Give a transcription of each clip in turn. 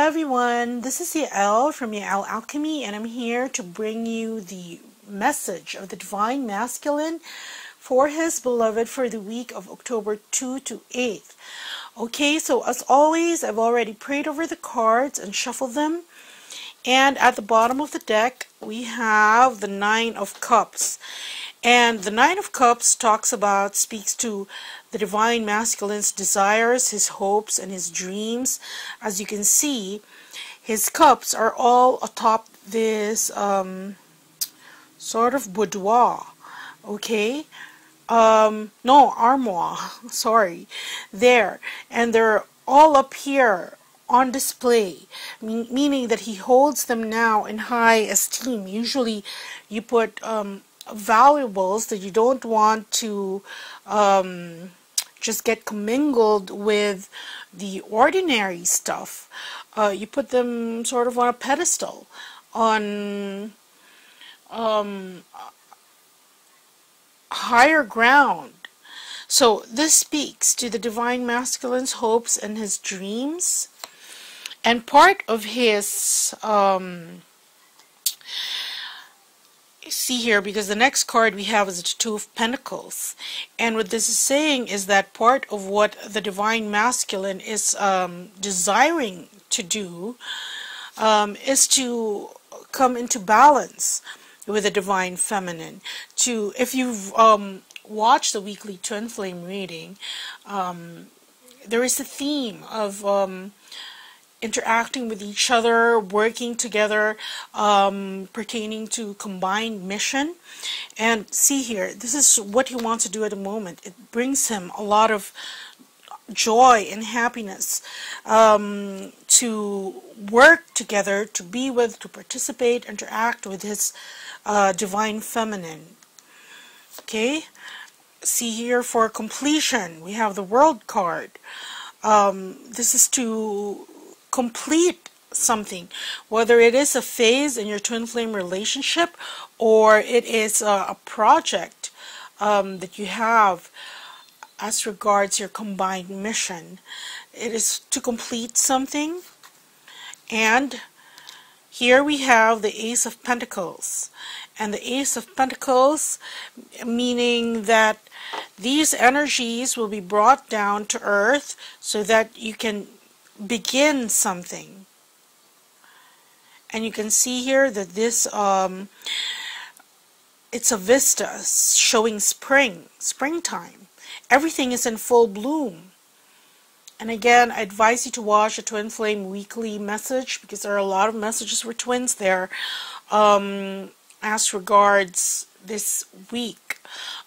everyone, this is Yael from Yael Alchemy, and I'm here to bring you the message of the Divine Masculine for his beloved for the week of October 2 to 8th. Okay, so as always, I've already prayed over the cards and shuffled them. And at the bottom of the deck, we have the Nine of Cups. And the Nine of Cups speaks to the Divine Masculine's desires, his hopes, and his dreams. As you can see, his cups are all atop this sort of boudoir. Okay? No, armoire. Sorry. There. And they're all up here on display, meaning that he holds them now in high esteem. Usually you put valuables that you don't want to just get commingled with the ordinary stuff. You put them sort of on a pedestal, on higher ground. So this speaks to the Divine Masculine's hopes and his dreams. And part of his, see here, because the next card we have is the Two of Pentacles. And what this is saying is that part of what the Divine Masculine is desiring to do is to come into balance with the Divine Feminine. If you've watched the weekly Twin Flame reading, there is a theme of interacting with each other, working together, pertaining to combined mission. And see here, this is what he wants to do at the moment. It brings him a lot of joy and happiness to work together, to be with, to participate, interact with his Divine Feminine. Okay? See here, for completion, we have the World card. This is to complete something, whether it is a phase in your twin flame relationship or it is a project that you have as regards your combined mission. It is to complete something. And here we have the Ace of Pentacles. And the Ace of Pentacles, meaning that these energies will be brought down to earth so that you can begin something. And you can see here that this it's a vista showing springtime. Everything is in full bloom. And again, I advise you to watch the Twin Flame weekly message, because there are a lot of messages for twins there as regards this week.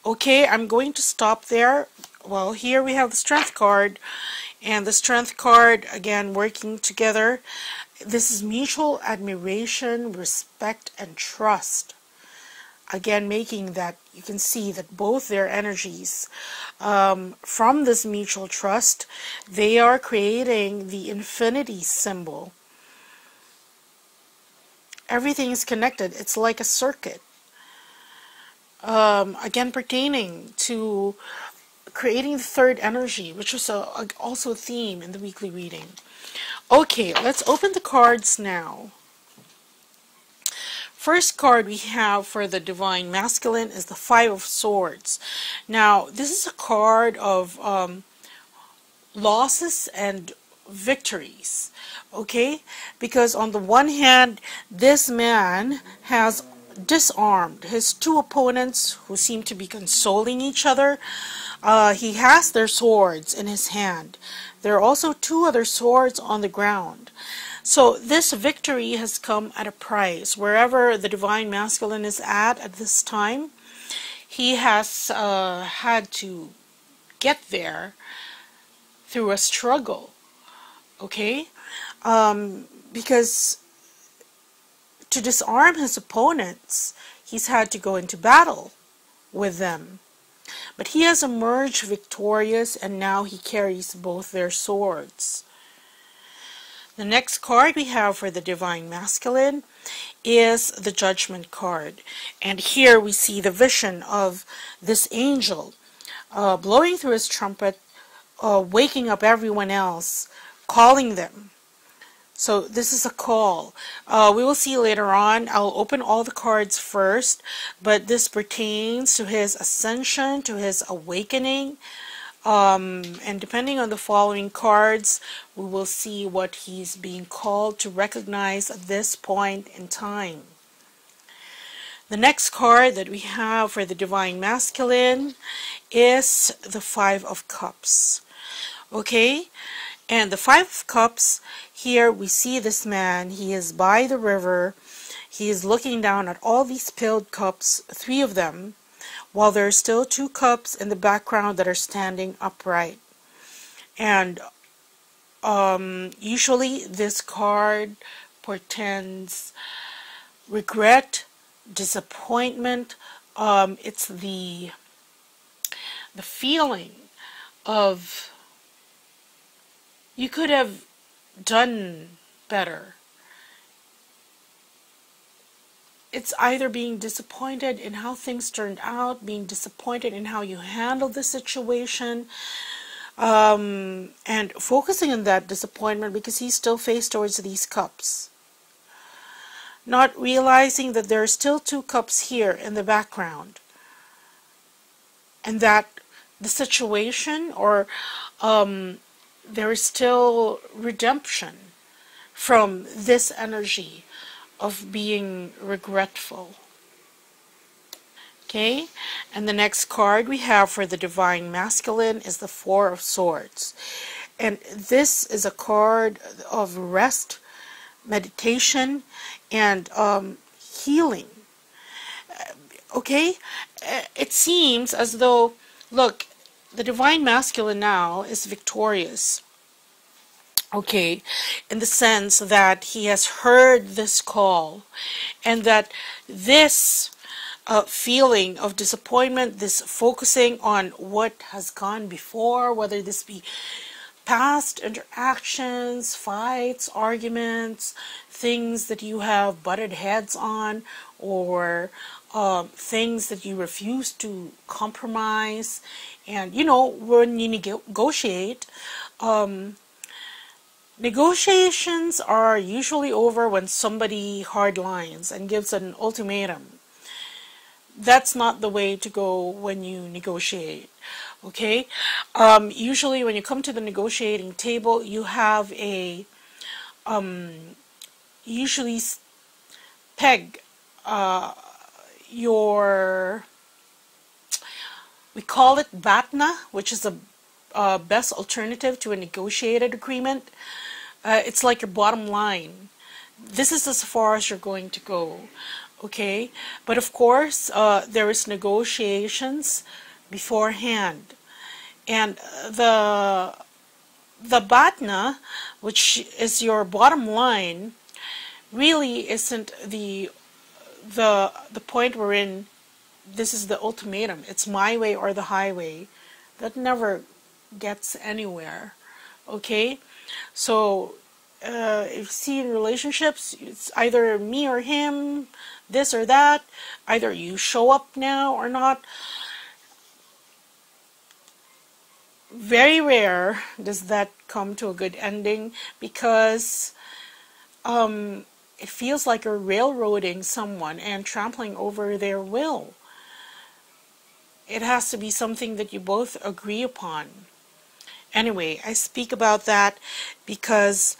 Okay, I'm going to stop there. Well, here we have the Strength card. And the Strength card, again, working together. This is mutual admiration, respect, and trust. Again, making that, you can see that both their energies, from this mutual trust, they are creating the infinity symbol. Everything is connected. It's like a circuit. Again, pertaining to creating the third energy, which was also a theme in the weekly reading. Okay, let's open the cards now. First card we have for the Divine Masculine is the Five of Swords. Now, this is a card of losses and victories. Okay? Because on the one hand, this man has disarmed his two opponents who seem to be consoling each other. He has their swords in his hand. There are also two other swords on the ground. So this victory has come at a price. Wherever the Divine Masculine is at this time, he has had to get there through a struggle. Okay? Because to disarm his opponents, he's had to go into battle with them. But he has emerged victorious, and now he carries both their swords. The next card we have for the Divine Masculine is the Judgment card. And here we see the vision of this angel blowing through his trumpet, waking up everyone else, calling them. So this is a call. We will see later on. I'll open all the cards first, but this pertains to his ascension, to his awakening. And depending on the following cards, we will see what he's being called to recognize at this point in time. The next card that we have for the Divine Masculine is the Five of Cups. Okay? And the Five of Cups, here we see this man. He is by the river. He is looking down at all these filled cups, 3 of them, while there are still 2 cups in the background that are standing upright. And usually this card portends regret, disappointment. It's the feeling of you could have done better. It's either being disappointed in how things turned out, being disappointed in how you handled the situation, and focusing on that disappointment because he's still faced towards these cups. Not realizing that there are still 2 cups here in the background, and that the situation, or there is still redemption from this energy of being regretful. Okay, and the next card we have for the Divine Masculine is the Four of Swords. And this is a card of rest, meditation, and healing. Okay, it seems as though, look, the Divine Masculine now is victorious. Okay, in the sense that he has heard this call, and that this feeling of disappointment, this focusing on what has gone before, whether this be past interactions, fights, arguments, things that you have butted heads on, or things that you refuse to compromise. And you know, when you negotiate, negotiations are usually over when somebody hardlines and gives an ultimatum. That's not the way to go when you negotiate. Okay? Usually when you come to the negotiating table, you have a usually peg your, we call it BATNA, which is a best alternative to a negotiated agreement. It's like your bottom line. This is as far as you're going to go. Okay, but of course there is negotiations beforehand, and the BATNA, which is your bottom line, really isn't the point we're in. This is the ultimatum. It's my way or the highway. That never gets anywhere. Okay, so if you see in relationships, it's either me or him, this or that. Either you show up now or not. Very rare does that come to a good ending, because it feels like you're railroading someone and trampling over their will. It has to be something that you both agree upon. Anyway, I speak about that because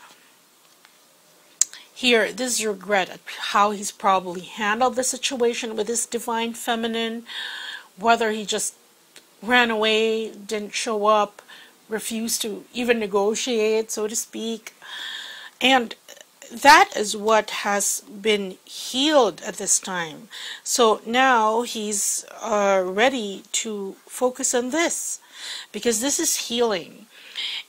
here, this is regret at how he's probably handled the situation with his Divine Feminine, whether he just ran away, didn't show up, refused to even negotiate, so to speak. And that is what has been healed at this time. So now he's ready to focus on this, because this is healing.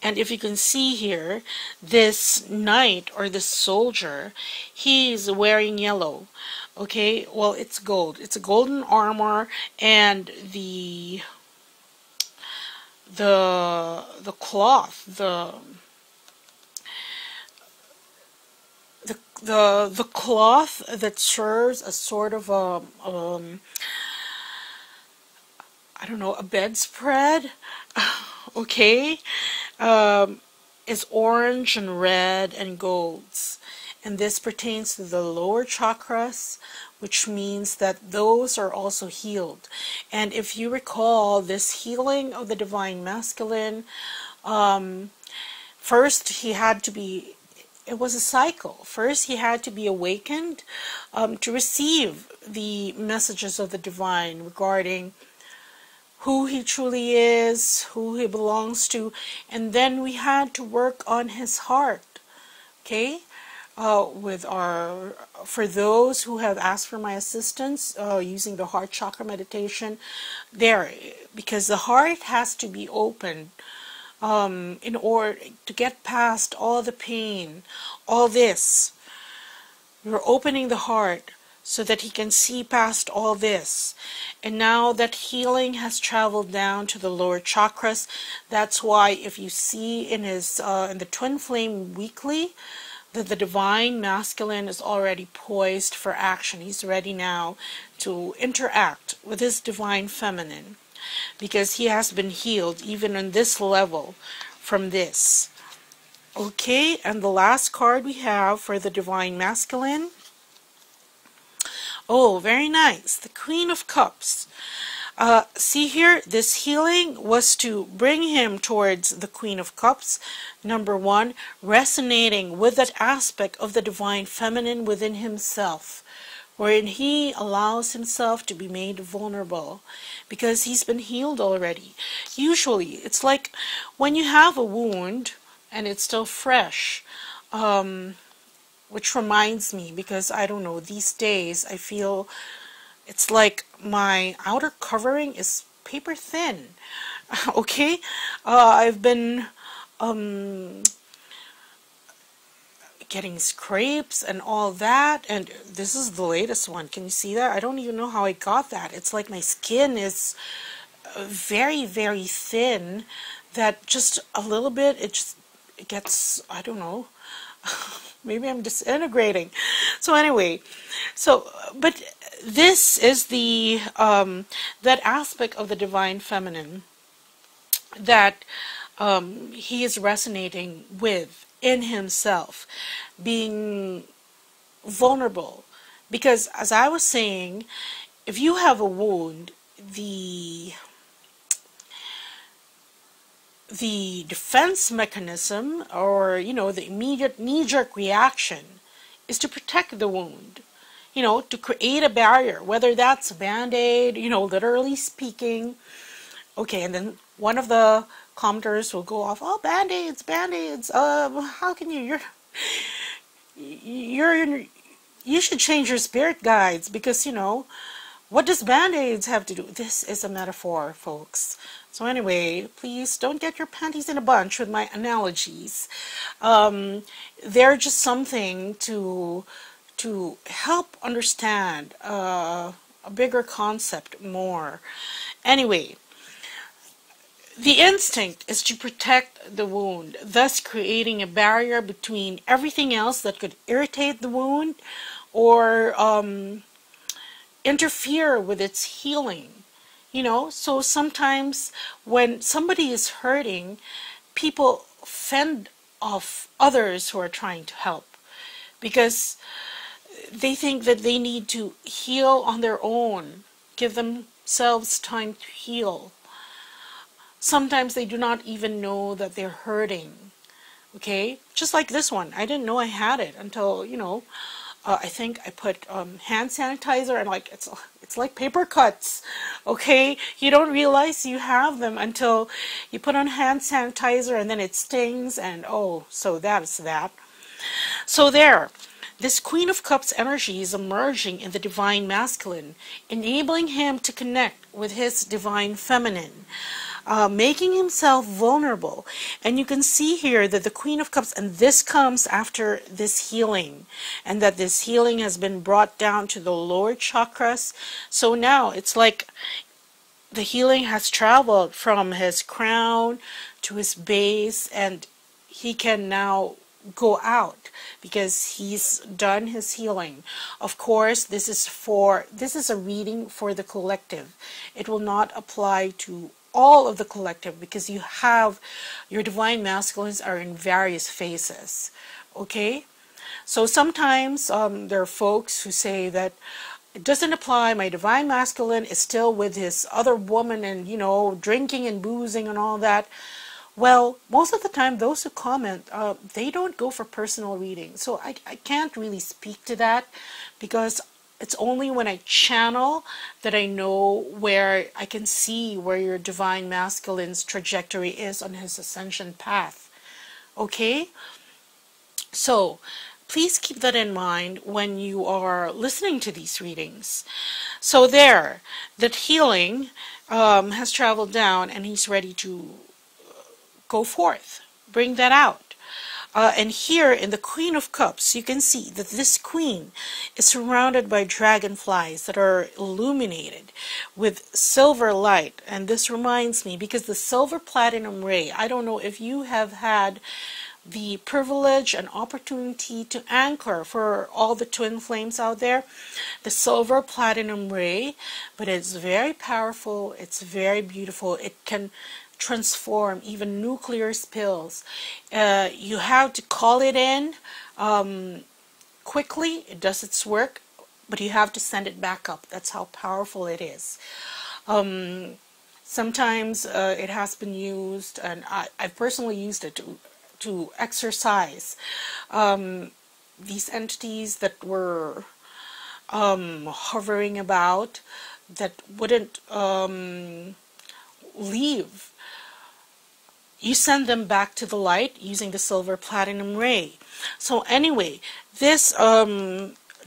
And if you can see here, this knight or this soldier, he's wearing yellow. Okay, well, it's gold. It's a golden armor, and the cloth, the cloth that serves as sort of a I don't know, a bedspread. Okay, is orange and red and golds. And this pertains to the lower chakras, which means that those are also healed. And if you recall, this healing of the Divine Masculine, first he had to be, it was a cycle. First he had to be awakened to receive the messages of the Divine regarding who he truly is, who he belongs to, and then we had to work on his heart, okay? For those who have asked for my assistance using the heart chakra meditation, because the heart has to be opened in order to get past all the pain, all this. You're opening the heart so that he can see past all this. And now that healing has traveled down to the lower chakras, that's why if you see in his in the Twin Flame Weekly, that the Divine Masculine is already poised for action. He's ready now to interact with his Divine Feminine, because he has been healed even on this level from this. Okay, and the last card we have for the Divine Masculine. Oh, very nice. The Queen of Cups. See here, this healing was to bring him towards the Queen of Cups. Number one, resonating with that aspect of the Divine Feminine within himself, wherein he allows himself to be made vulnerable because he's been healed already. Usually, it's like when you have a wound and it's still fresh, which reminds me, because I don't know, these days I feel it's like my outer covering is paper thin. Okay, I've been getting scrapes and all that, and this is the latest one. Can you see that? I don't even know how I got that. It's like my skin is very, very thin, that just a little bit it gets, I don't know, maybe I'm disintegrating. So anyway, but this is the that aspect of the Divine Feminine that he is resonating with in himself, being vulnerable. Because as I was saying, if you have a wound, the defense mechanism, or the immediate knee-jerk reaction, is to protect the wound, to create a barrier, whether that's a band-aid, literally speaking. Okay, and then one of the commenters will go off, oh, band-aids, how can you should change your spirit guides, because what does band-aids have to do? This is a metaphor, folks. So anyway, please don't get your panties in a bunch with my analogies. They're just something to help understand a bigger concept more. Anyway, the instinct is to protect the wound, thus creating a barrier between everything else that could irritate the wound or interfere with its healing. So sometimes when somebody is hurting, people fend off others who are trying to help, because they think that they need to heal on their own, give themselves time to heal. Sometimes they do not even know that they're hurting. Okay, just like this one, I didn't know I had it until I think I put hand sanitizer, and like it's like paper cuts. Okay, you don't realize you have them until you put on hand sanitizer, and then it stings, and oh, so that is that. So there, this Queen of Cups energy is emerging in the Divine Masculine, enabling him to connect with his Divine Feminine, making himself vulnerable. And you can see here that the Queen of Cups, and this comes after this healing, and that this healing has been brought down to the lower chakras. So now it's like the healing has traveled from his crown to his base, and he can now go out because he's done his healing. Of course, this is a reading for the collective. It will not apply to all of the collective, because you have your divine masculines are in various phases. Okay, so sometimes there are folks who say that it doesn't apply. My divine masculine is still with his other woman and, you know, drinking and boozing and all that. Well, most of the time, those who comment, they don't go for personal reading. So I can't really speak to that, because it's only when I channel that I know where I can see where your divine masculine's trajectory is on his ascension path. Okay? So please keep that in mind when you are listening to these readings. So there, that healing has traveled down, and he's ready to go forth, bring that out. And here in the Queen of Cups, you can see that this queen is surrounded by dragonflies that are illuminated with silver light. And this reminds me, because the silver platinum ray, I don't know if you have had the privilege and opportunity to anchor for all the twin flames out there, the silver platinum ray, but it's very powerful, it's very beautiful. It can transform even nuclear spills. You have to call it in quickly. It does its work, but you have to send it back up. That's how powerful it is. Sometimes it has been used, and I've personally used it to exercise these entities that were hovering about, that wouldn't leave. You send them back to the light using the silver platinum ray. So anyway, this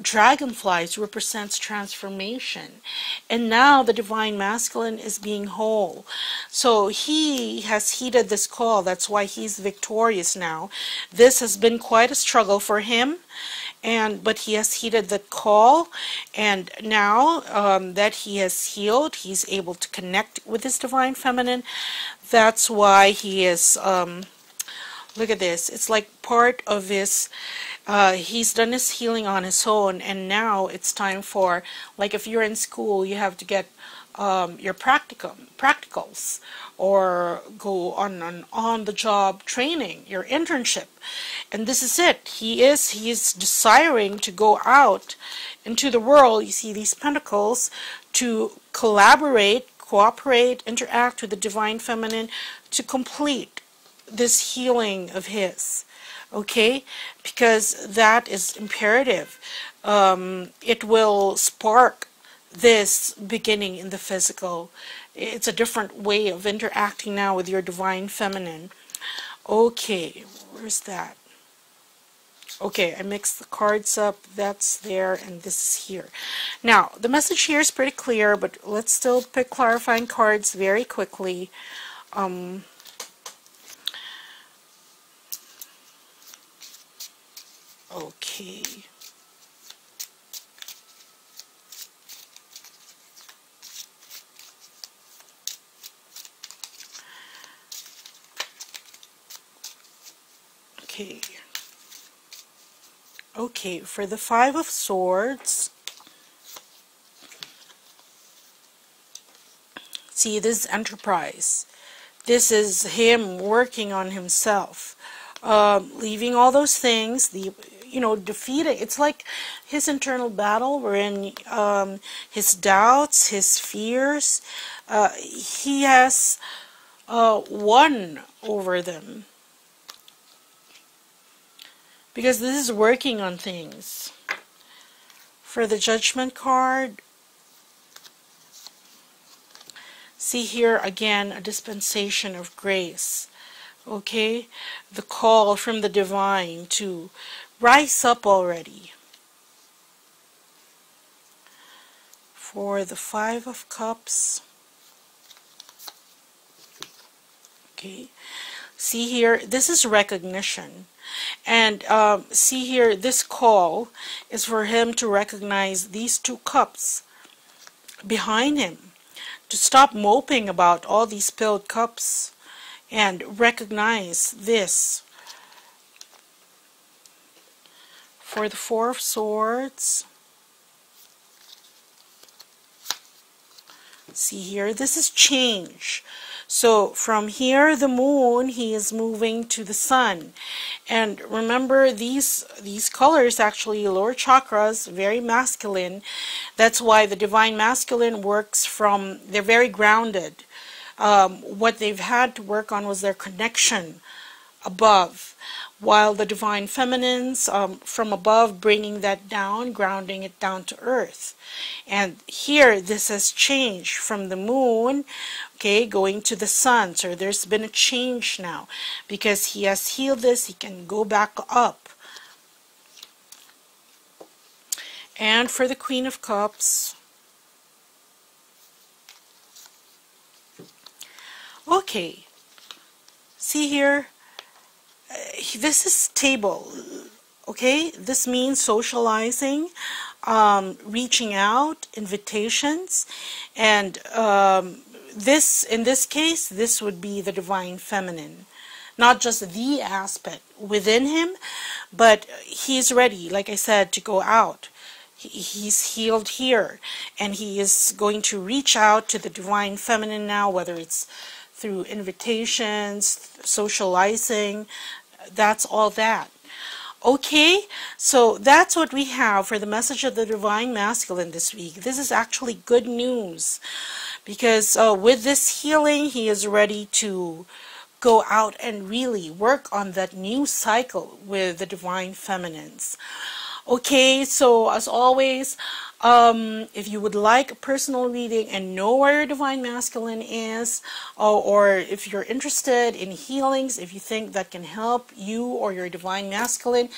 dragonflies represents transformation, and now the divine masculine is being whole. So he has heeded this call. That's why he's victorious now. This has been quite a struggle for him, but he has heeded the call, and now that he has healed, he's able to connect with his divine feminine. That's why he is, look at this, it's like part of his, he's done his healing on his own, and now it's time for, like if you're in school, you have to get your practicals, or go on the job training, your internship. And this is it. He is desiring to go out into the world. You see these pentacles, to collaborate, cooperate, interact with the divine feminine, to complete this healing of his. Okay, because that is imperative. It will spark this beginning in the physical. It's a different way of interacting now with your divine feminine. Okay, where's that? Okay, I mixed the cards up. That's there, and this is here. Now, the message here is pretty clear, but let's still pick clarifying cards very quickly. Okay. Okay. Okay, for the Five of Swords, see, this is enterprise. This is him working on himself, leaving all those things, defeating. It's like his internal battle, wherein his doubts, his fears, he has won over them. Because this is working on things. For the Judgment card, see here again a dispensation of grace. Okay? The call from the divine to rise up already. For the Five of Cups, okay, see here, this is recognition. And see here, this call is for him to recognize these two cups behind him, to stop moping about all these spilled cups and recognize this. For the Four of Swords, see here, this is change. So from here, the moon, he is moving to the sun. And remember, these colors, actually lower chakras, very masculine. That's why the divine masculine works from, they're very grounded. What they've had to work on was their connection above, while the divine feminines, from above, bringing that down, grounding it down to earth. And here this has changed from the moon, okay, going to the sun. So there's been a change now, because he has healed this, he can go back up. And for the Queen of Cups, okay, see here, this is stable, okay? This means socializing, reaching out, invitations, and this, in this case, this would be the divine feminine. Not just the aspect within him, but he's ready, like I said, to go out. He's healed here, and he is going to reach out to the divine feminine now, whether it's through invitations, socializing, that's all that. Okay, so that's what we have for the message of the divine masculine this week. This is actually good news, because with this healing, he is ready to go out and really work on that new cycle with the divine feminines. Okay, so as always, if you would like a personal reading and know where your divine masculine is, or if you're interested in healings, if you think that can help you or your divine masculine,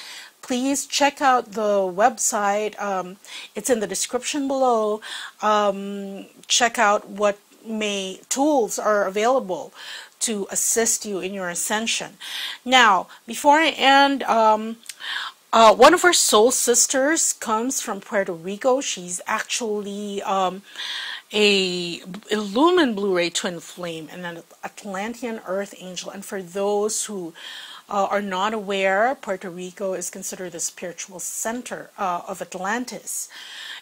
please check out the website. It's in the description below. Check out what tools are available to assist you in your ascension. Now, before I end, one of our soul sisters comes from Puerto Rico. She's actually a illumined blue-ray twin flame and an Atlantean earth angel. And for those who are not aware, Puerto Rico is considered the spiritual center of Atlantis.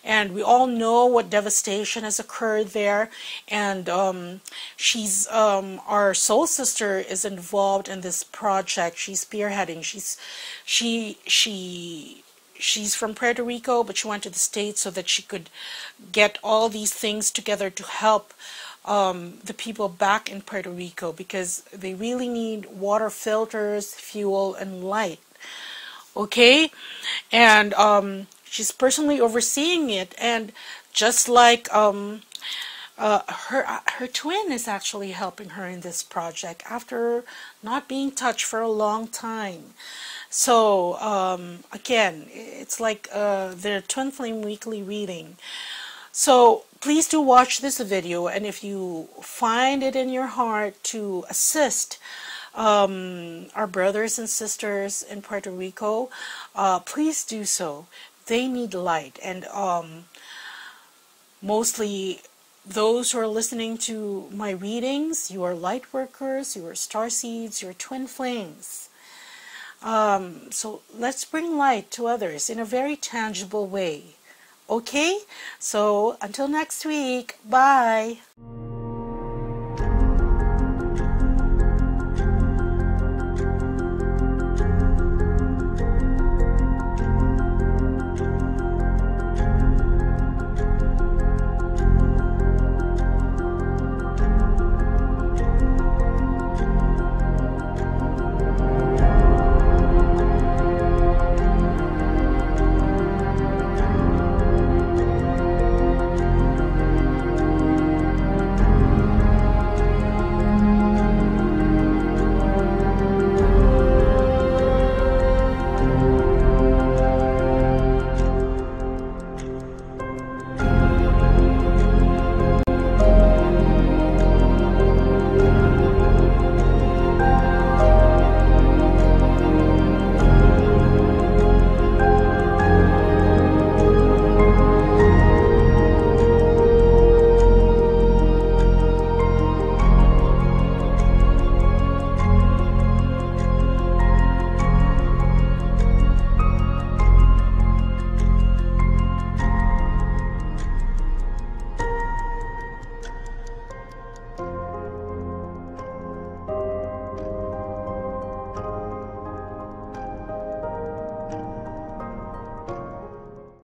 And we all know what devastation has occurred there. And she's our soul sister is involved in this project. She's spearheading. She's from Puerto Rico, but she went to the States so that she could get all these things together to help the people back in Puerto Rico, because they really need water filters, fuel, and light. Okay, and she's personally overseeing it, and just like her twin is actually helping her in this project after not being touched for a long time. So again, it's like their twin flame weekly reading. So please do watch this video, and if you find it in your heart to assist our brothers and sisters in Puerto Rico, please do so. They need light, and mostly those who are listening to my readings, you are light workers, you are star seeds, you are twin flames. So let's bring light to others in a very tangible way. Okay, so until next week, bye.